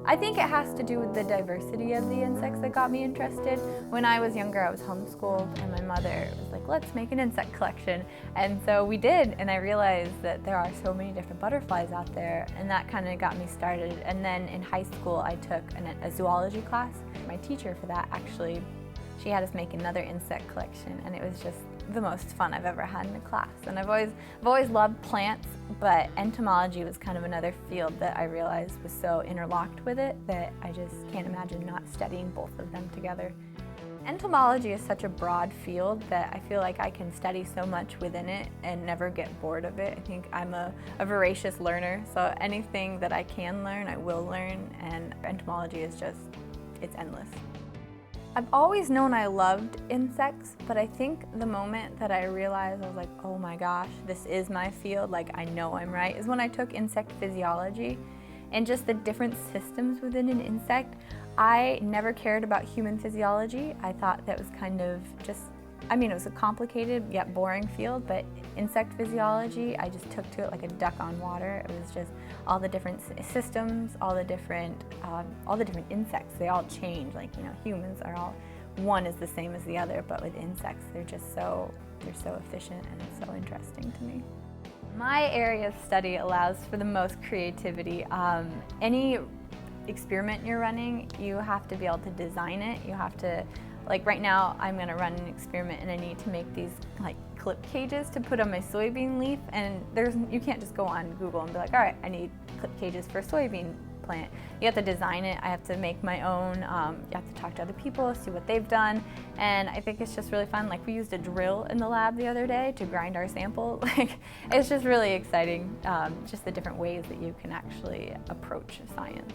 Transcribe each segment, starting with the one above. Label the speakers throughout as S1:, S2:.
S1: I think it has to do with the diversity of the insects that got me interested. When I was younger, I was homeschooled, and my mother was like, let's make an insect collection. And so we did, and I realized that there are so many different butterflies out there, and that kind of got me started. And then in high school, I took a zoology class. My teacher for that, actually, she had us make another insect collection, and it was just the most fun I've ever had in a class. And I've always loved plants, but entomology was kind of another field that I realized was so interlocked with it that I just can't imagine not studying both of them together. Entomology is such a broad field that I feel like I can study so much within it and never get bored of it. I think I'm a voracious learner, so anything that I can learn, I will learn, and entomology is just, it's endless. I've always known I loved insects, but I think the moment that I realized I was like, oh my gosh, this is my field, like I know I'm right, is when I took insect physiology and just the different systems within an insect. I never cared about human physiology. I thought that was kind of just, I mean, it was a complicated yet boring field, but insect physiology, I just took to it like a duck on water. It was just all the different systems, all the different insects. They all change. Like, you know, humans are all, one is the same as the other, but with insects, they're so efficient, and it's so interesting to me. My area of study allows for the most creativity. Any experiment you're running, you have to be able to design it. You have to, like right now, I'm going to run an experiment and I need to make these like clip cages to put on my soybean leaf, and you can't just go on Google and be like, all right, I need clip cages for a soybean plant. You have to design it. I have to make my own. You have to talk to other people, see what they've done, and I think it's just really fun. Like we used a drill in the lab the other day to grind our sample. Like it's just really exciting, just the different ways that you can actually approach science.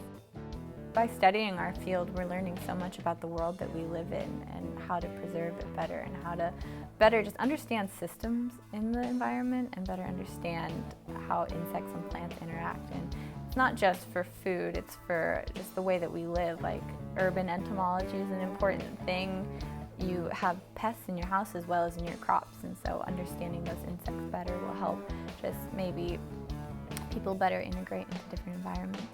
S1: By studying our field, we're learning so much about the world that we live in and how to preserve it better and how to better just understand systems in the environment and better understand how insects and plants interact. And it's not just for food, it's for just the way that we live. Like urban entomology is an important thing. You have pests in your house as well as in your crops, and so understanding those insects better will help just maybe people better integrate into different environments.